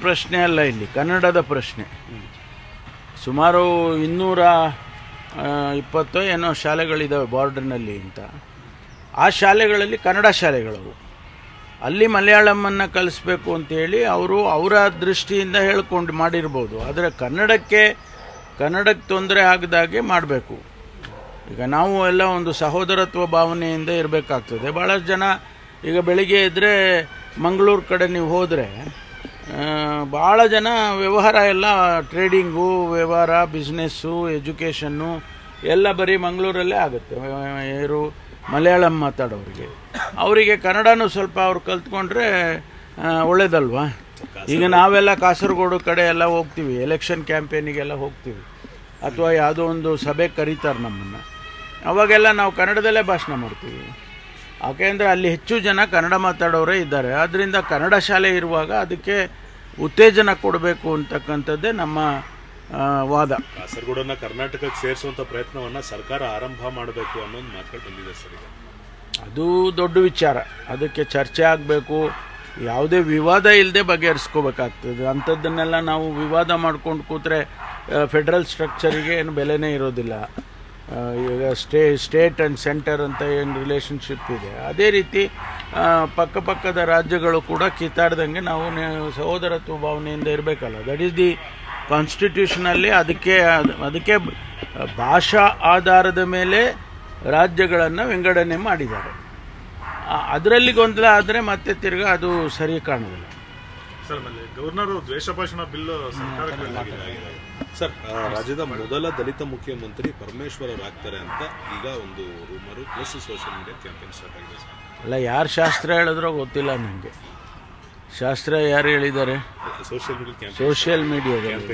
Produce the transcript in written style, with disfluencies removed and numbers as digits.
ಪ್ರಶ್ನೆ ಅಲ್ಲ, ಇಲ್ಲಿ ಕನ್ನಡದ ಪ್ರಶ್ನೆ. ಸುಮಾರು 220 ಏನೋ ಶಾಲೆಗಳಿದ್ದಾವೆ ಬಾರ್ಡರ್ನಲ್ಲಿ ಅಂತ. ಆ ಶಾಲೆಗಳಲ್ಲಿ ಕನ್ನಡ ಶಾಲೆಗಳವು. ಅಲ್ಲಿ ಮಲಯಾಳಮನ್ನು ಕಲಿಸ್ಬೇಕು ಅಂತೇಳಿ ಅವರು ಅವರ ದೃಷ್ಟಿಯಿಂದ ಹೇಳ್ಕೊಂಡು ಮಾಡಿರ್ಬೋದು. ಆದರೆ ಕನ್ನಡಕ್ಕೆ ತೊಂದರೆ ಆಗದಾಗೆ ಮಾಡಬೇಕು. ಈಗ ನಾವು ಎಲ್ಲ ಒಂದು ಸಹೋದರತ್ವ ಭಾವನೆಯಿಂದ ಇರಬೇಕಾಗ್ತದೆ. ಭಾಳಷ್ಟು ಜನ ಈಗ ಬೆಳಿಗ್ಗೆ ಇದ್ದರೆ ಮಂಗಳೂರು ಕಡೆ ನೀವು ಹೋದರೆ ಭಾಳ ಜನ ವ್ಯವಹಾರ ಎಲ್ಲ ಟ್ರೇಡಿಂಗು, ವ್ಯವಹಾರ, ಬಿಸ್ನೆಸ್ಸು, ಎಜುಕೇಷನ್ನು ಎಲ್ಲ ಬರೀ ಮಂಗಳೂರಲ್ಲೇ ಆಗುತ್ತೆ. ಯಾರು ಮಲಯಾಳಂ ಮಾತಾಡೋರಿಗೆ, ಅವರಿಗೆ ಕನ್ನಡನೂ ಸ್ವಲ್ಪ ಅವ್ರು ಕಲ್ತ್ಕೊಂಡ್ರೆ ಒಳ್ಳೇದಲ್ವಾ? ಈಗ ನಾವೆಲ್ಲ ಕಾಸರಗೋಡು ಕಡೆ ಎಲ್ಲ ಹೋಗ್ತೀವಿ, ಎಲೆಕ್ಷನ್ ಕ್ಯಾಂಪೇನಿಗೆಲ್ಲ ಹೋಗ್ತೀವಿ, ಅಥವಾ ಯಾವುದೋ ಒಂದು ಸಭೆ ಕರೀತಾರೆ ನಮ್ಮನ್ನು. ಅವಾಗೆಲ್ಲ ನಾವು ಕನ್ನಡದಲ್ಲೇ ಭಾಷಣ ಮಾಡ್ತೀವಿ. ಯಾಕೆಂದರೆ ಅಲ್ಲಿ ಹೆಚ್ಚು ಜನ ಕನ್ನಡ ಮಾತಾಡೋರೇ ಇದ್ದಾರೆ. ಆದ್ದರಿಂದ ಕನ್ನಡ ಶಾಲೆ ಇರುವಾಗ ಅದಕ್ಕೆ ಉತ್ತೇಜನ ಕೊಡಬೇಕು ಅಂತಕ್ಕಂಥದ್ದೇ ನಮ್ಮ ವಾದ. ಕಾಸರಗೋಡನ್ನು ಕರ್ನಾಟಕಕ್ಕೆ ಸೇರಿಸುವಂಥ ಪ್ರಯತ್ನವನ್ನು ಸರ್ಕಾರ ಆರಂಭ ಮಾಡಬೇಕು ಅನ್ನೋದು ಮಾತುಗಳು ಬಂದಿದೆ ಸರ್. ಈಗ ಅದು ದೊಡ್ಡ ವಿಚಾರ, ಅದಕ್ಕೆ ಚರ್ಚೆ ಆಗಬೇಕು. ಯಾವುದೇ ವಿವಾದ ಇಲ್ಲದೆ ಬಗೆಹರಿಸ್ಕೋಬೇಕಾಗ್ತದೆ. ಅಂಥದ್ದನ್ನೆಲ್ಲ ನಾವು ವಿವಾದ ಮಾಡ್ಕೊಂಡು ಕೂತ್ರೆ ಫೆಡ್ರಲ್ ಸ್ಟ್ರಕ್ಚರಿಗೆ ಏನು ಬೆಲೆನೇ ಇರೋದಿಲ್ಲ. ಈಗ ಸ್ಟೇಟ್ ಆ್ಯಂಡ್ ಸೆಂಟರ್ ಅಂತ ಏನು ರಿಲೇಷನ್ಶಿಪ್ ಇದೆ, ಅದೇ ರೀತಿ ಪಕ್ಕದ ರಾಜ್ಯಗಳು ಕೂಡ ಕಿತ್ತಾಡ್ದಂಗೆ ನಾವು ಸಹೋದರತ್ವ ಭಾವನೆಯಿಂದ ಇರಬೇಕಲ್ಲ. ದಟ್ ಈಸ್ ದಿ ಕಾನ್ಸ್ಟಿಟ್ಯೂಷನಲ್ಲಿ. ಅದಕ್ಕೆ ಭಾಷಾ ಆಧಾರದ ಮೇಲೆ ರಾಜ್ಯಗಳನ್ನು ವಿಂಗಡಣೆ ಮಾಡಿದ್ದಾರೆ. ಅದರಲ್ಲಿ ಗೊಂದಲ ಆದರೆ ಮತ್ತೆ ತಿರ್ಗಾ ಅದು ಸರಿ ಕಾಣೋದಿಲ್ಲ. ಸರ್, ಗವರ್ನರ್ ದ್ವೇಷ ಭಾಷಣ ಬಿಲ್ ಸರ್, ರಾಜ್ಯದ ಮೊದಲ ದಲಿತ ಮುಖ್ಯಮಂತ್ರಿ ಪರಮೇಶ್ವರ್ ಅವರಾಗ್ತಾರೆ ಅಂತ ಈಗ ಒಂದು rumour plus social media campaign start ಆಗಿದೆ ಸರ್. ಅಲ್ಲ, ಯಾರು ಶಾಸ್ತ್ರ ಹೇಳಿದ್ರೋ ಗೊತ್ತಿಲ್ಲ ನನಗೆ. ಶಾಸ್ತ್ರ ಯಾರು ಹೇಳಿದ್ದಾರೆ? ಸೋಷಿಯಲ್ ಮೀಡಿಯಾ ಸೋಷಿಯಲ್ ಮೀಡಿಯಾದಲ್ಲಿ